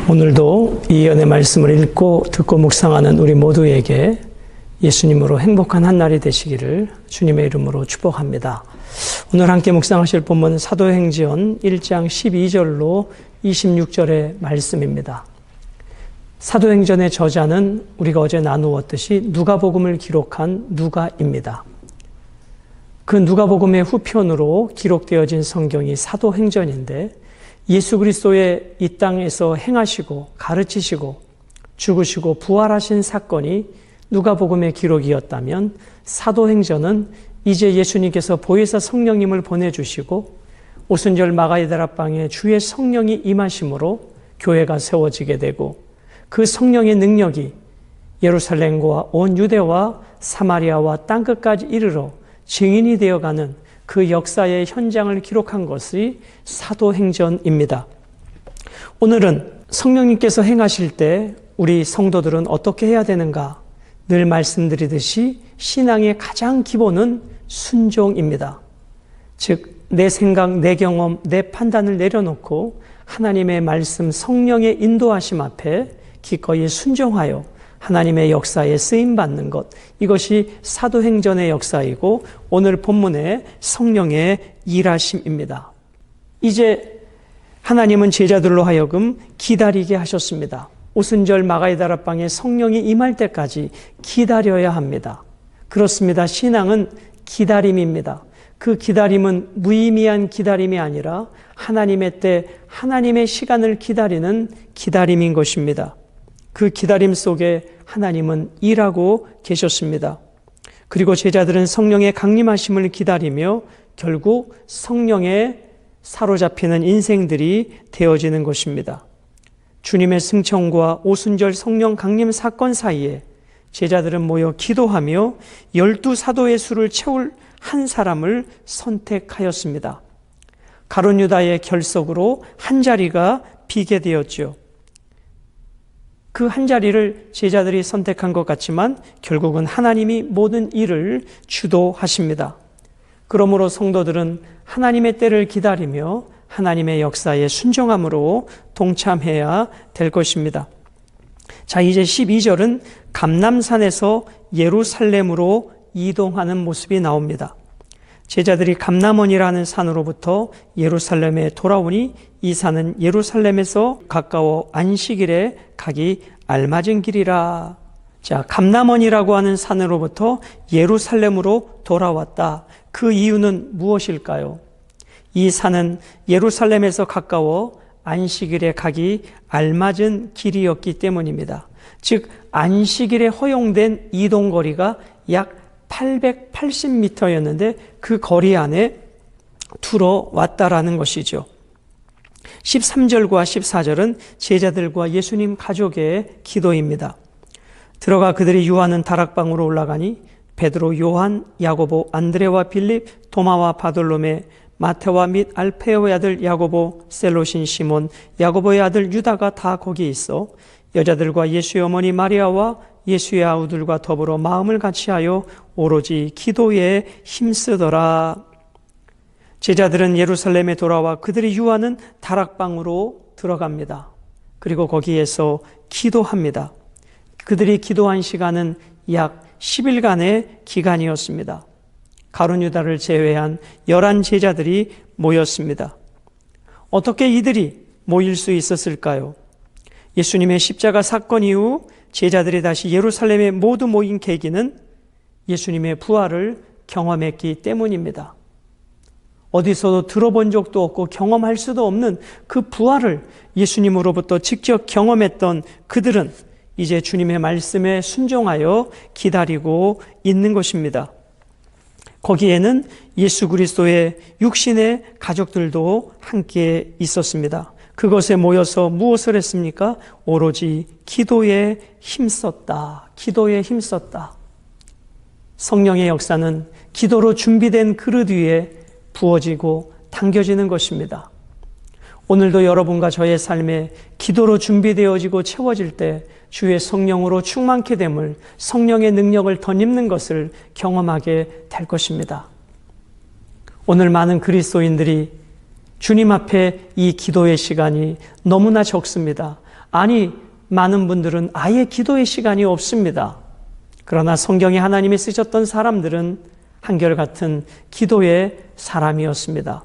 오늘도 이 예언의 말씀을 읽고 듣고 묵상하는 우리 모두에게 예수님으로 행복한 한 날이 되시기를 주님의 이름으로 축복합니다. 오늘 함께 묵상하실 본문은 사도행전 1장 12절로 26절의 말씀입니다. 사도행전의 저자는 우리가 어제 나누었듯이 누가복음을 기록한 누가입니다. 그 누가복음의 후편으로 기록되어진 성경이 사도행전인데 예수 그리스도의 이 땅에서 행하시고 가르치시고 죽으시고 부활하신 사건이 누가복음의 기록이었다면 사도행전은 이제 예수님께서 보혜사 성령님을 보내주시고 오순절 마가의 다락방에 주의 성령이 임하심으로 교회가 세워지게 되고 그 성령의 능력이 예루살렘과 온 유대와 사마리아와 땅끝까지 이르러 증인이 되어가는 그 역사의 현장을 기록한 것이 사도행전입니다. 오늘은 성령님께서 행하실 때 우리 성도들은 어떻게 해야 되는가? 늘 말씀드리듯이 신앙의 가장 기본은 순종입니다. 즉, 내 생각, 내 경험, 내 판단을 내려놓고 하나님의 말씀, 성령의 인도하심 앞에 기꺼이 순종하여 하나님의 역사에 쓰임받는 것, 이것이 사도행전의 역사이고 오늘 본문의 성령의 일하심입니다. 이제 하나님은 제자들로 하여금 기다리게 하셨습니다. 오순절 마가의 다락방에 성령이 임할 때까지 기다려야 합니다. 그렇습니다. 신앙은 기다림입니다. 그 기다림은 무의미한 기다림이 아니라 하나님의 때, 하나님의 시간을 기다리는 기다림인 것입니다. 그 기다림 속에 하나님은 일하고 계셨습니다. 그리고 제자들은 성령의 강림하심을 기다리며 결국 성령에 사로잡히는 인생들이 되어지는 것입니다. 주님의 승천과 오순절 성령 강림 사건 사이에 제자들은 모여 기도하며 12사도의 수를 채울 한 사람을 선택하였습니다. 가룟 유다의 결석으로 한 자리가 비게 되었죠. 그 한 자리를 제자들이 선택한 것 같지만 결국은 하나님이 모든 일을 주도하십니다. 그러므로 성도들은 하나님의 때를 기다리며 하나님의 역사에 순종함으로 동참해야 될 것입니다. 자, 이제 12절은 감람산에서 예루살렘으로 이동하는 모습이 나옵니다. 제자들이 감람원이라는 산으로부터 예루살렘에 돌아오니 이 산은 예루살렘에서 가까워 안식일에 가기 알맞은 길이라. 자, 감람원이라고 하는 산으로부터 예루살렘으로 돌아왔다. 그 이유는 무엇일까요? 이 산은 예루살렘에서 가까워 안식일에 가기 알맞은 길이었기 때문입니다. 즉, 안식일에 허용된 이동거리가 약 880m였는데 그 거리 안에 들어왔다라는 것이죠. 13절과 14절은 제자들과 예수님 가족의 기도입니다. 들어가 그들이 유하는 다락방으로 올라가니 베드로, 요한, 야고보, 안드레와 빌립, 도마와 바돌로메, 마테와 및 알페오의 아들 야고보, 셀롯인 시몬, 야고보의 아들 유다가 다 거기에 있어 여자들과 예수의 어머니 마리아와 예수의 아우들과 더불어 마음을 같이하여 오로지 기도에 힘쓰더라. 제자들은 예루살렘에 돌아와 그들이 유하는 다락방으로 들어갑니다. 그리고 거기에서 기도합니다. 그들이 기도한 시간은 약 10일간의 기간이었습니다. 가룟 유다를 제외한 11 제자들이 모였습니다. 어떻게 이들이 모일 수 있었을까요? 예수님의 십자가 사건 이후 제자들이 다시 예루살렘에 모두 모인 계기는 예수님의 부활을 경험했기 때문입니다. 어디서도 들어본 적도 없고 경험할 수도 없는 그 부활을 예수님으로부터 직접 경험했던 그들은 이제 주님의 말씀에 순종하여 기다리고 있는 것입니다. 거기에는 예수 그리스도의 육신의 가족들도 함께 있었습니다. 그것에 모여서 무엇을 했습니까? 오로지 기도에 힘썼다. 기도에 힘썼다. 성령의 역사는 기도로 준비된 그릇 위에 부어지고 당겨지는 것입니다. 오늘도 여러분과 저의 삶에 기도로 준비되어지고 채워질 때 주의 성령으로 충만케 됨을, 성령의 능력을 덧입는 것을 경험하게 될 것입니다. 오늘 많은 그리스도인들이 주님 앞에 이 기도의 시간이 너무나 적습니다. 아니, 많은 분들은 아예 기도의 시간이 없습니다. 그러나 성경에 하나님이 쓰셨던 사람들은 한결같은 기도의 사람이었습니다.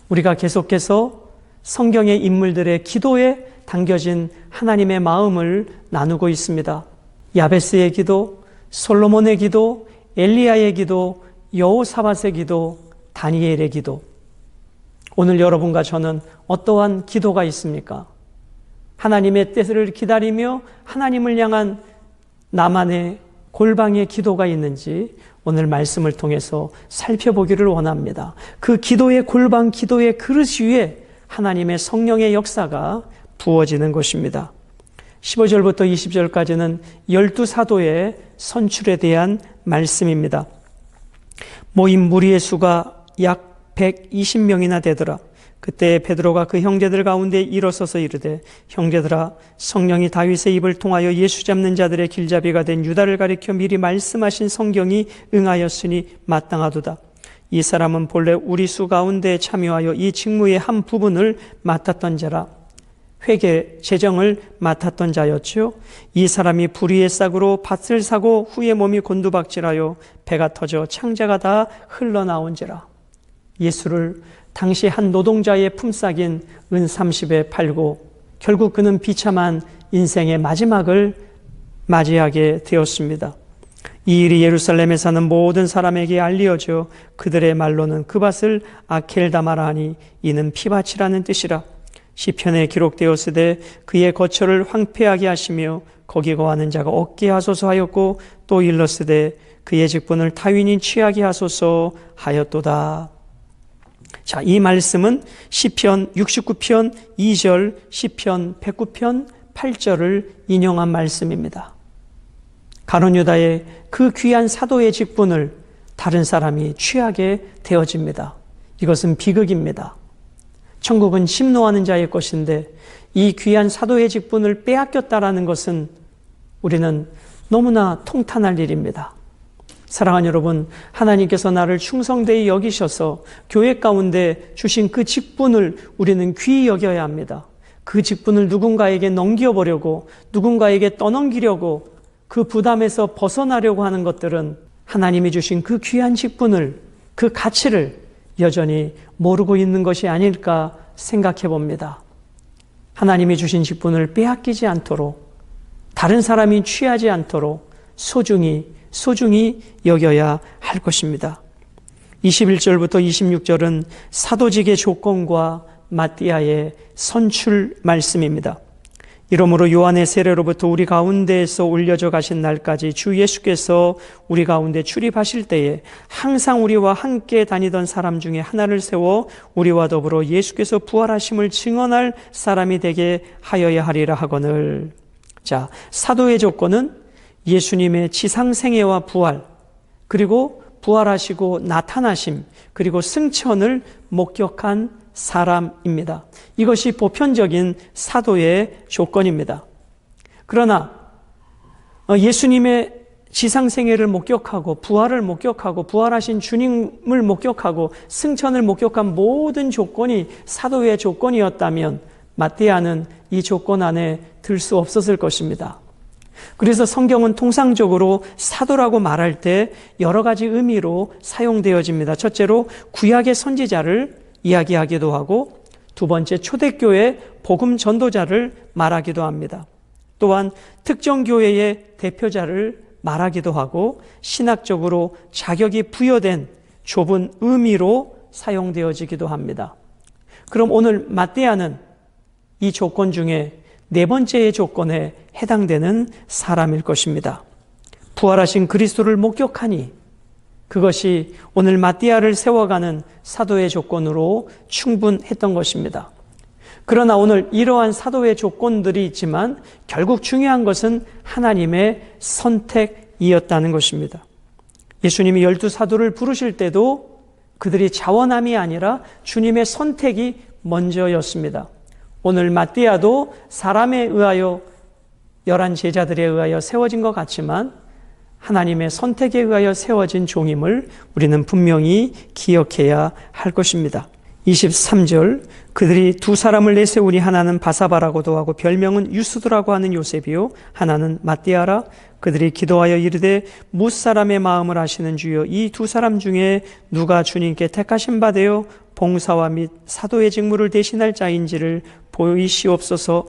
우리가 계속해서 성경의 인물들의 기도에 담겨진 하나님의 마음을 나누고 있습니다. 야베스의 기도, 솔로몬의 기도, 엘리야의 기도, 여호사밧의 기도, 다니엘의 기도. 오늘 여러분과 저는 어떠한 기도가 있습니까? 하나님의 뜻을 기다리며 하나님을 향한 나만의 골방의 기도가 있는지 오늘 말씀을 통해서 살펴보기를 원합니다. 그 기도의 골방, 기도의 그릇 위에 하나님의 성령의 역사가 부어지는 것입니다. 15절부터 20절까지는 12사도의 선출에 대한 말씀입니다. 모인 무리의 수가 약 120명이나 되더라. 그때 베드로가 그 형제들 가운데 일어서서 이르되, 형제들아, 성령이 다윗의 입을 통하여 예수 잡는 자들의 길잡이가 된 유다를 가리켜 미리 말씀하신 성경이 응하였으니 마땅하도다. 이 사람은 본래 우리 수 가운데 참여하여 이 직무의 한 부분을 맡았던 자라. 회계 재정을 맡았던 자였지요. 이 사람이 불의의 싹으로 밭을 사고 후에 몸이 곤두박질하여 배가 터져 창자가 다 흘러나온지라. 예수를 당시 한 노동자의 품삯인 은 30에 팔고 결국 그는 비참한 인생의 마지막을 맞이하게 되었습니다. 이 일이 예루살렘에 사는 모든 사람에게 알려져 그들의 말로는 그 밭을 아켈다마라 하니 이는 피밭이라는 뜻이라. 시편에 기록되었으되 그의 거처를 황폐하게 하시며 거기 거하는 자가 없게 하소서 하였고, 또 일렀으되 그의 직분을 타인이 취하게 하소서 하였도다. 자, 이 말씀은 시편 69편 2절, 시편 109편 8절을 인용한 말씀입니다. 가룟 유다의 그 귀한 사도의 직분을 다른 사람이 취하게 되어집니다. 이것은 비극입니다. 천국은 심노하는 자의 것인데 이 귀한 사도의 직분을 빼앗겼다라는 것은 우리는 너무나 통탄할 일입니다. 사랑하는 여러분, 하나님께서 나를 충성되이 여기셔서 교회 가운데 주신 그 직분을 우리는 귀히 여겨야 합니다. 그 직분을 누군가에게 넘겨보려고, 누군가에게 떠넘기려고, 그 부담에서 벗어나려고 하는 것들은 하나님이 주신 그 귀한 직분을, 그 가치를 여전히 모르고 있는 것이 아닐까 생각해 봅니다. 하나님이 주신 직분을 빼앗기지 않도록, 다른 사람이 취하지 않도록 소중히 여겨야 할 것입니다. 21절부터 26절은 사도직의 조건과 마띠아의 선출 말씀입니다. 이러므로 요한의 세례로부터 우리 가운데에서 올려져 가신 날까지 주 예수께서 우리 가운데 출입하실 때에 항상 우리와 함께 다니던 사람 중에 하나를 세워 우리와 더불어 예수께서 부활하심을 증언할 사람이 되게 하여야 하리라 하거늘. 자, 사도의 조건은 예수님의 지상생애와 부활, 그리고 부활하시고 나타나심, 그리고 승천을 목격한 사람입니다. 이것이 보편적인 사도의 조건입니다. 그러나 예수님의 지상생애를 목격하고 부활을 목격하고 부활하신 주님을 목격하고 승천을 목격한 모든 조건이 사도의 조건이었다면 마띠아는 이 조건 안에 들 수 없었을 것입니다. 그래서 성경은 통상적으로 사도라고 말할 때 여러 가지 의미로 사용되어집니다. 첫째로 구약의 선지자를 이야기하기도 하고, 두 번째 초대교회 복음 전도자를 말하기도 합니다. 또한 특정 교회의 대표자를 말하기도 하고, 신학적으로 자격이 부여된 좁은 의미로 사용되어지기도 합니다. 그럼 오늘 마띠아는 이 조건 중에 네 번째의 조건에 해당되는 사람일 것입니다. 부활하신 그리스도를 목격하니 그것이 오늘 마띠아를 세워가는 사도의 조건으로 충분했던 것입니다. 그러나 오늘 이러한 사도의 조건들이 있지만 결국 중요한 것은 하나님의 선택이었다는 것입니다. 예수님이 12사도를 부르실 때도 그들이 자원함이 아니라 주님의 선택이 먼저였습니다. 오늘 마띠아도 사람에 의하여 11 제자들에 의하여 세워진 것 같지만 하나님의 선택에 의하여 세워진 종임을 우리는 분명히 기억해야 할 것입니다. 23절 그들이 두 사람을 내세우니 하나는 바사바라고도 하고 별명은 유스도라고 하는 요셉이요 하나는 마띠아라. 그들이 기도하여 이르되 무사람의 마음을 아시는 주여 이 두 사람 중에 누가 주님께 택하신 바 되어 봉사와 및 사도의 직무를 대신할 자인지를 보이시옵소서.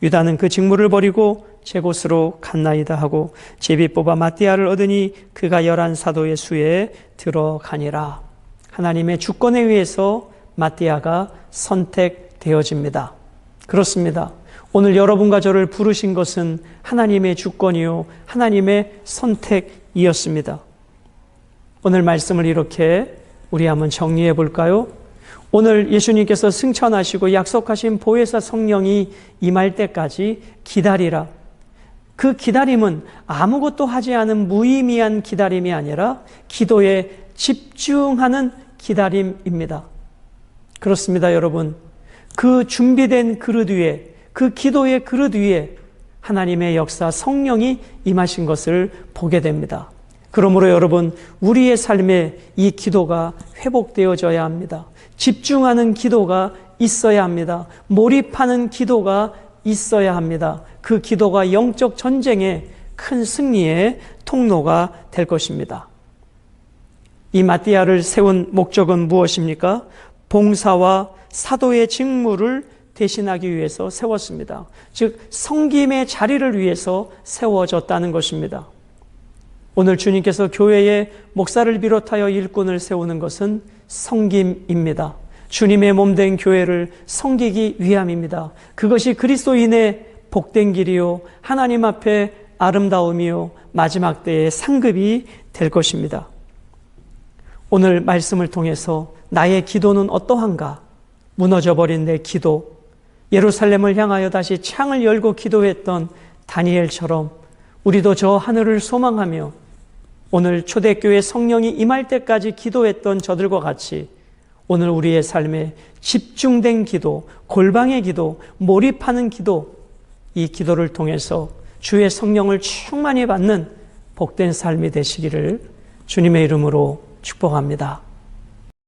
유다는 그 직무를 버리고 제 곳으로 갔나이다 하고 제비 뽑아 마띠아를 얻으니 그가 11 사도의 수에 들어가니라. 하나님의 주권에 의해서 마띠아가 선택되어집니다. 그렇습니다. 오늘 여러분과 저를 부르신 것은 하나님의 주권이요 하나님의 선택이었습니다. 오늘 말씀을 이렇게 우리 한번 정리해 볼까요? 오늘 예수님께서 승천하시고 약속하신 보혜사 성령이 임할 때까지 기다리라. 그 기다림은 아무것도 하지 않은 무의미한 기다림이 아니라 기도에 집중하는 기다림입니다. 그렇습니다, 여러분. 그 준비된 그릇 위에, 그 기도의 그릇 위에 하나님의 역사 성령이 임하신 것을 보게 됩니다. 그러므로 여러분, 우리의 삶에 이 기도가 회복되어져야 합니다. 집중하는 기도가 있어야 합니다. 몰입하는 기도가 있어야 합니다. 그 기도가 영적 전쟁의 큰 승리의 통로가 될 것입니다. 이 마띠아를 세운 목적은 무엇입니까? 봉사와 사도의 직무를 대신하기 위해서 세웠습니다. 즉 섬김의 자리를 위해서 세워졌다는 것입니다. 오늘 주님께서 교회에 목사를 비롯하여 일꾼을 세우는 것은 섬김입니다. 주님의 몸된 교회를 섬기기 위함입니다. 그것이 그리스도인의 복된 길이요 하나님 앞에 아름다움이요 마지막 때의 상급이 될 것입니다. 오늘 말씀을 통해서 나의 기도는 어떠한가? 무너져버린 내 기도, 예루살렘을 향하여 다시 창을 열고 기도했던 다니엘처럼 우리도 저 하늘을 소망하며 오늘 초대교회 성령이 임할 때까지 기도했던 저들과 같이 오늘 우리의 삶에 집중된 기도, 골방의 기도, 몰입하는 기도, 이 기도를 통해서 주의 성령을 충만히 받는 복된 삶이 되시기를 주님의 이름으로 축복합니다.